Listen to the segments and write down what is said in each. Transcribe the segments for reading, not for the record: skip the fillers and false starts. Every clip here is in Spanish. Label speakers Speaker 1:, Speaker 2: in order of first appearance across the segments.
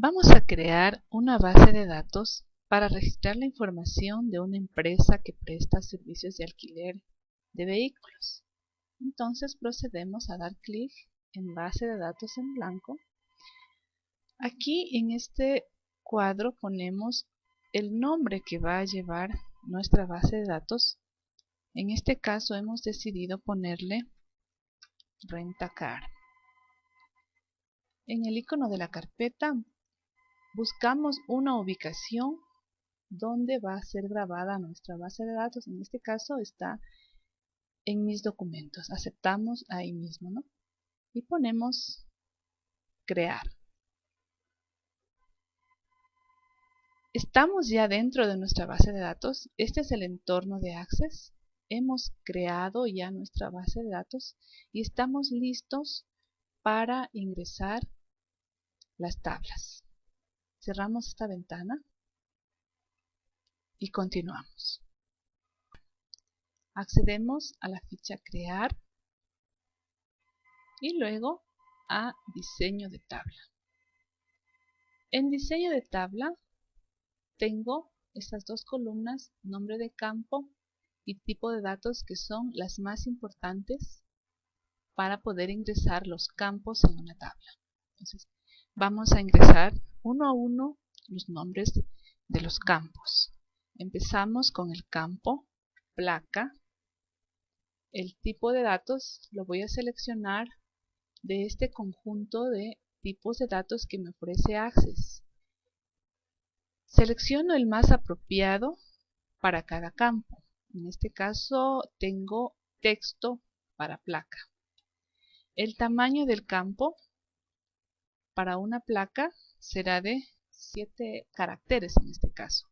Speaker 1: Vamos a crear una base de datos para registrar la información de una empresa que presta servicios de alquiler de vehículos. Entonces procedemos a dar clic en base de datos en blanco. Aquí en este cuadro ponemos el nombre que va a llevar nuestra base de datos. En este caso hemos decidido ponerle Rent-A-Car. En el icono de la carpeta buscamos una ubicación donde va a ser grabada nuestra base de datos. En este caso está en mis documentos. Aceptamos ahí mismo, ¿no? Y ponemos crear. Estamos ya dentro de nuestra base de datos. Este es el entorno de Access. Hemos creado ya nuestra base de datos y estamos listos para ingresar las tablas. Cerramos esta ventana y continuamos. Accedemos a la ficha crear y luego a diseño de tabla. En diseño de tabla tengo estas dos columnas, nombre de campo y tipo de datos, que son las más importantes para poder ingresar los campos en una tabla. Entonces vamos a ingresar uno a uno los nombres de los campos. Empezamos con el campo placa. El tipo de datos lo voy a seleccionar de este conjunto de tipos de datos que me ofrece Access. Selecciono el más apropiado para cada campo. En este caso tengo texto para placa. El tamaño del campo para una placa será de 7 caracteres en este caso.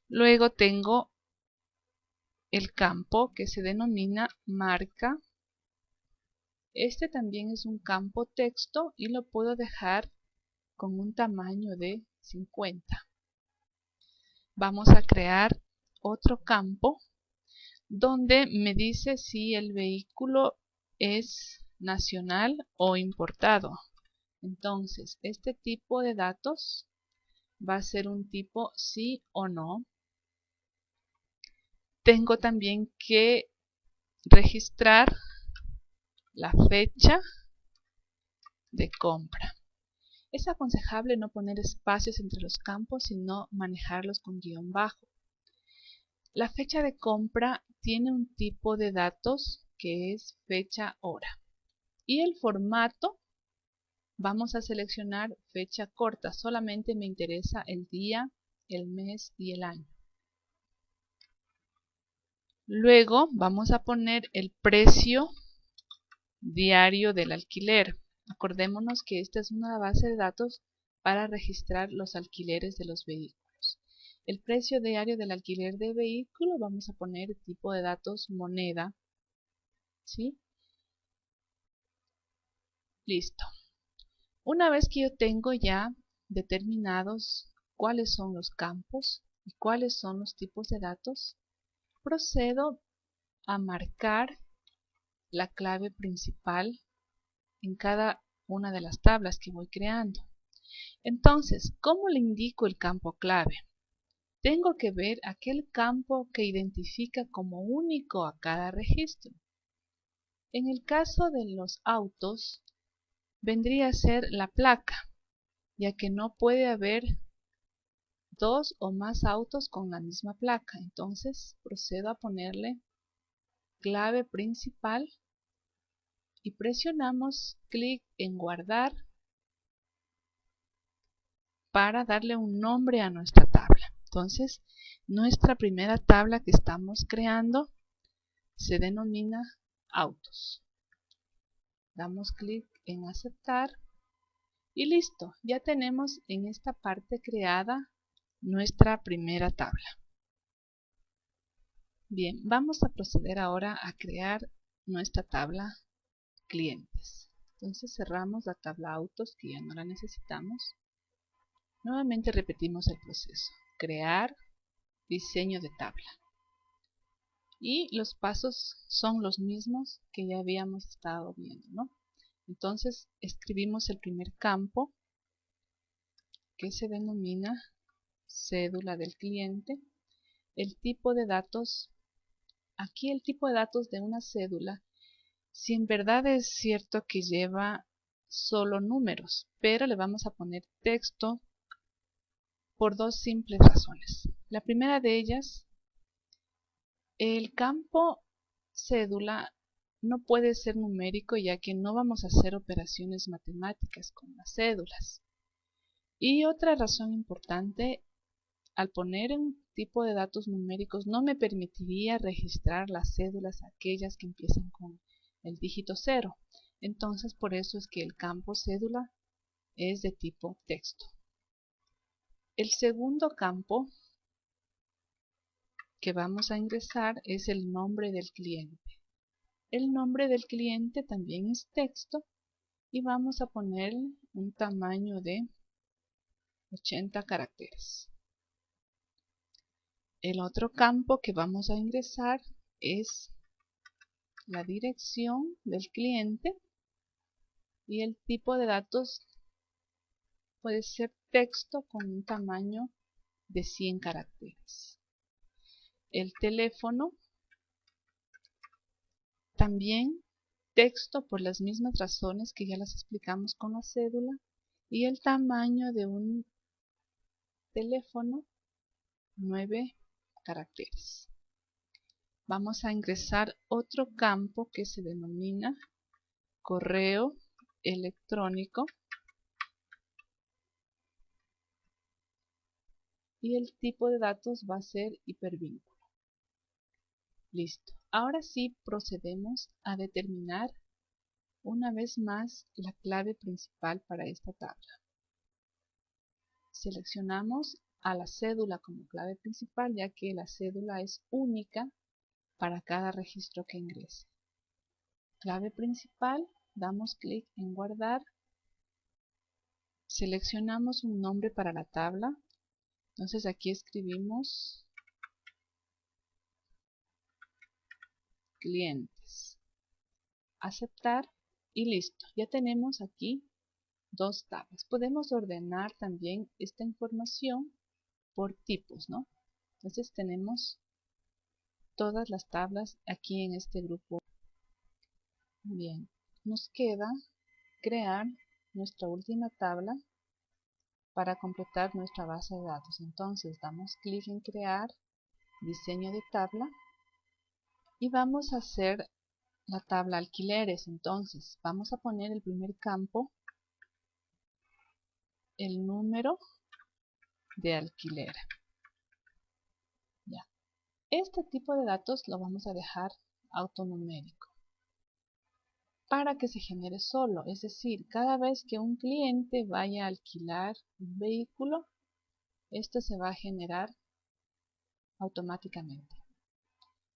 Speaker 1: Luego tengo el campo que se denomina marca. Este también es un campo texto y lo puedo dejar con un tamaño de 50. Vamos a crear otro campo donde me dice si el vehículo es nacional o importado. Entonces, este tipo de datos va a ser un tipo sí o no. Tengo también que registrar la fecha de compra. Es aconsejable no poner espacios entre los campos, sino manejarlos con guión bajo. La fecha de compra tiene un tipo de datos que es fecha hora. Y el formato, vamos a seleccionar fecha corta. Solamente me interesa el día, el mes y el año. Luego vamos a poner el precio diario del alquiler. Acordémonos que esta es una base de datos para registrar los alquileres de los vehículos. El precio diario del alquiler de vehículo, vamos a poner tipo de datos moneda. ¿Sí? Listo. Una vez que yo tengo ya determinados cuáles son los campos y cuáles son los tipos de datos, procedo a marcar la clave principal en cada una de las tablas que voy creando. Entonces, ¿cómo le indico el campo clave? Tengo que ver aquel campo que identifica como único a cada registro. En el caso de los autos, vendría a ser la placa, ya que no puede haber dos o más autos con la misma placa. Entonces procedo a ponerle clave principal y presionamos clic en guardar para darle un nombre a nuestra tabla. Entonces, nuestra primera tabla que estamos creando se denomina autos. Damos clic en aceptar y listo. Ya tenemos en esta parte creada nuestra primera tabla. Bien, vamos a proceder ahora a crear nuestra tabla clientes. Entonces cerramos la tabla autos, que ya no la necesitamos. Nuevamente repetimos el proceso. Crear, diseño de tabla. Y los pasos son los mismos que ya habíamos estado viendo, ¿no? Entonces escribimos el primer campo. que se denomina cédula del cliente. El tipo de datos, aquí el tipo de datos de una cédula, si en verdad es cierto que lleva solo números, pero le vamos a poner texto por dos simples razones. La primera de ellas, el campo cédula no puede ser numérico, ya que no vamos a hacer operaciones matemáticas con las cédulas. Y otra razón importante, al poner un tipo de datos numéricos no me permitiría registrar las cédulas aquellas que empiezan con el dígito 0. Entonces por eso es que el campo cédula es de tipo texto. El segundo campo que vamos a ingresar es el nombre del cliente. El nombre del cliente también es texto y vamos a poner un tamaño de 80 caracteres. El otro campo que vamos a ingresar es la dirección del cliente y el tipo de datos puede ser texto con un tamaño de 100 caracteres. El teléfono también texto por las mismas razones que ya las explicamos con la cédula, y el tamaño de un teléfono 9 caracteres. Vamos a ingresar otro campo que se denomina correo electrónico y el tipo de datos va a ser hipervínculo. Listo. Ahora sí procedemos a determinar una vez más la clave principal para esta tabla. Seleccionamos a la cédula como clave principal, ya que la cédula es única para cada registro que ingrese. Clave principal, damos clic en guardar, seleccionamos un nombre para la tabla, entonces aquí escribimos clientes, aceptar y listo. Ya tenemos aquí dos tablas. Podemos ordenar también esta información por tipos, ¿no? Entonces tenemos todas las tablas aquí en este grupo. Bien, nos queda crear nuestra última tabla para completar nuestra base de datos. Entonces damos clic en crear, diseño de tabla y vamos a hacer la tabla alquileres. Entonces vamos a poner el primer campo el número de alquiler. Ya. Este tipo de datos lo vamos a dejar autonumérico para que se genere solo, es decir, cada vez que un cliente vaya a alquilar un vehículo, esto se va a generar automáticamente.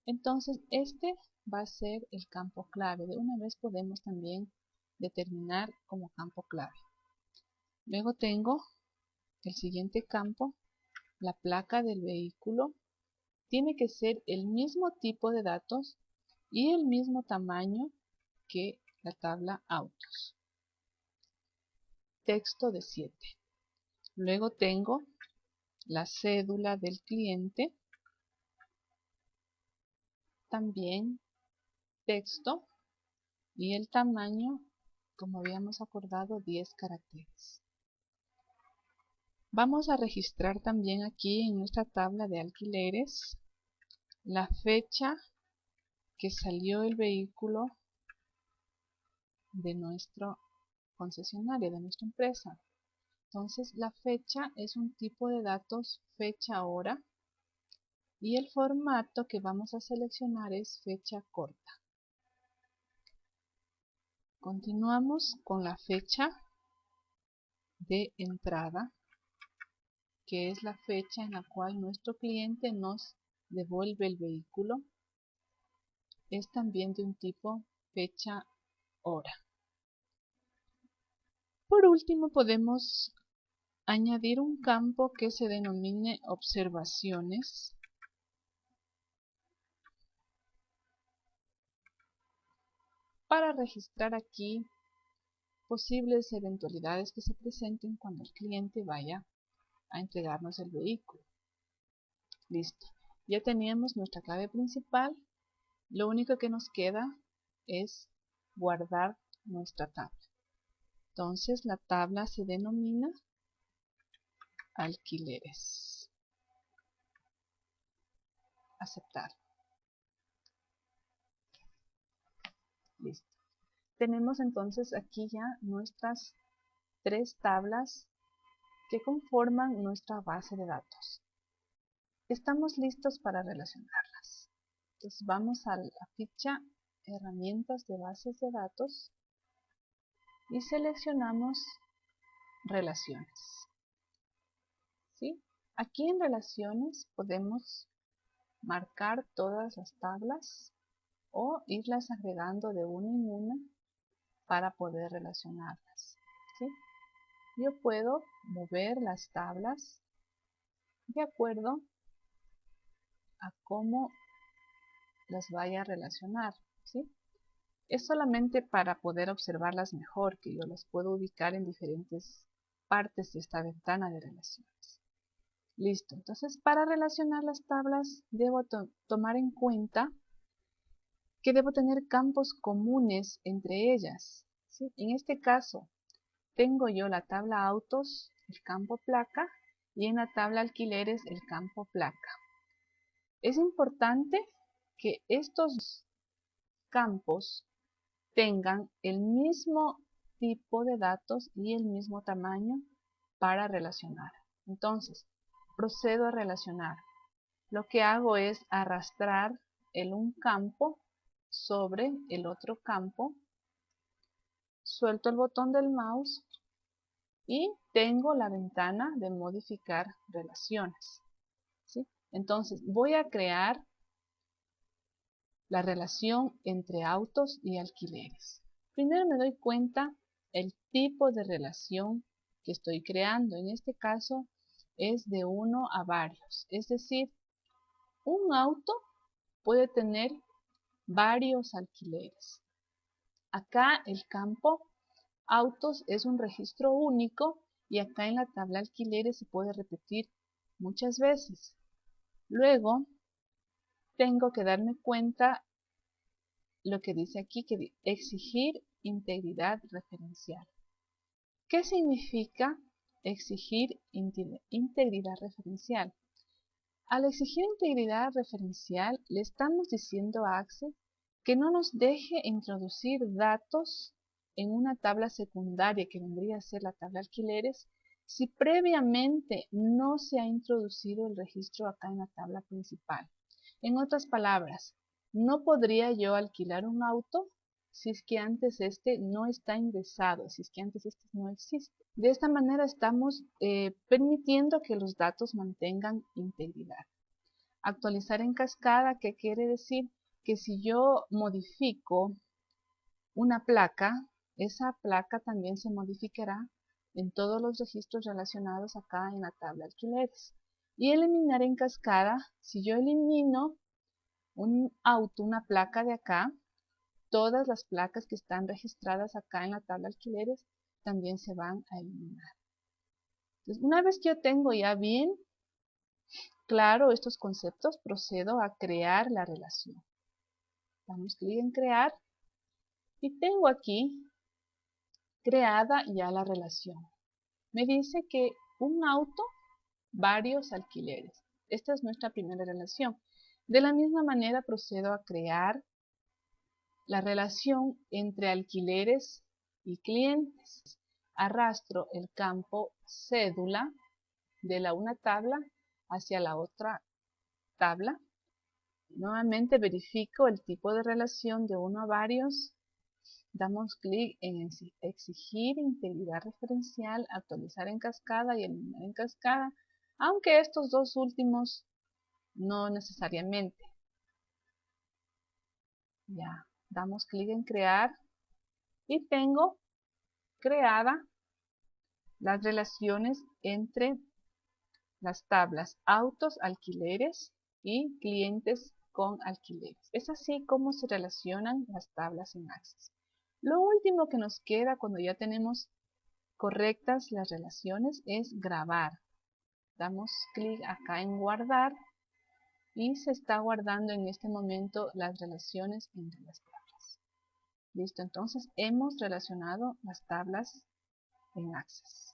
Speaker 1: Entonces este va a ser el campo clave. De una vez podemos también determinar como campo clave. Luego tengo el siguiente campo, la placa del vehículo. Tiene que ser el mismo tipo de datos y el mismo tamaño que la tabla autos. Texto de 7. Luego tengo la cédula del cliente. También texto y el tamaño, como habíamos acordado, 10 caracteres. Vamos a registrar también aquí en nuestra tabla de alquileres la fecha que salió el vehículo de nuestro concesionario, de nuestra empresa. Entonces la fecha es un tipo de datos fecha-hora y el formato que vamos a seleccionar es fecha corta. Continuamos con la fecha de entrada, que es la fecha en la cual nuestro cliente nos devuelve el vehículo. Es también de un tipo fecha-hora. Por último podemos añadir un campo que se denomine observaciones. Para registrar aquí posibles eventualidades que se presenten cuando el cliente vaya a entregarnos el vehículo. Listo. Ya teníamos nuestra clave principal. Lo único que nos queda es guardar nuestra tabla. Entonces la tabla se denomina alquileres. Aceptar. Listo. Tenemos entonces aquí ya nuestras 3 tablas que conforman nuestra base de datos. Estamos listos para relacionarlas. Entonces vamos a la ficha herramientas de bases de datos y seleccionamos relaciones. ¿Sí? Aquí en relaciones podemos marcar todas las tablas o irlas agregando de una en una para poder relacionarlas. ¿Sí? Yo puedo mover las tablas de acuerdo a cómo las vaya a relacionar. ¿Sí? Es solamente para poder observarlas mejor que yo las puedo ubicar en diferentes partes de esta ventana de relaciones. Listo, entonces para relacionar las tablas debo tomar en cuenta que debo tener campos comunes entre ellas. ¿Sí? En este caso tengo yo la tabla autos, el campo placa, y en la tabla alquileres el campo placa. Es importante que estos campos tengan el mismo tipo de datos y el mismo tamaño para relacionar. Entonces, procedo a relacionar. Lo que hago es arrastrar un campo sobre el otro campo, suelto el botón del mouse y tengo la ventana de modificar relaciones. ¿Sí? Entonces, voy a crear la relación entre autos y alquileres. Primero me doy cuenta el tipo de relación que estoy creando. En este caso es de 1 a varios. Es decir, un auto puede tener varios alquileres. Acá el campo autos es un registro único y acá en la tabla alquileres se puede repetir muchas veces. Luego tengo que darme cuenta lo que dice aquí, que exigir integridad referencial. ¿Qué significa exigir integridad referencial? Al exigir integridad referencial le estamos diciendo a Access que no nos deje introducir datos en una tabla secundaria que vendría a ser la tabla alquileres si previamente no se ha introducido el registro acá en la tabla principal. En otras palabras, no podría yo alquilar un auto si es que antes este no está ingresado, si es que antes este no existe. De esta manera estamos permitiendo que los datos mantengan integridad. Actualizar en cascada, ¿qué quiere decir? Que si yo modifico una placa, esa placa también se modificará en todos los registros relacionados acá en la tabla alquileres. Y eliminar en cascada, si yo elimino un auto, una placa de acá, todas las placas que están registradas acá en la tabla alquileres también se van a eliminar. Entonces, una vez que yo tengo ya bien claro estos conceptos, procedo a crear la relación. Damos clic en crear y tengo aquí creada ya la relación. Me dice que un auto, varios alquileres. Esta es nuestra primera relación. De la misma manera procedo a crear la relación entre alquileres y clientes. Arrastro el campo cédula de una tabla hacia la otra tabla. Nuevamente verifico el tipo de relación de 1 a varios. Damos clic en exigir integridad referencial, actualizar en cascada y eliminar en cascada, aunque estos dos últimos no necesariamente. Ya, damos clic en crear y tengo creada las relaciones entre las tablas autos, alquileres y clientes con alquileres. Es así como se relacionan las tablas en Access. Lo último que nos queda cuando ya tenemos correctas las relaciones es grabar. Damos clic acá en guardar y se está guardando en este momento las relaciones entre las tablas. Listo, entonces hemos relacionado las tablas en Access.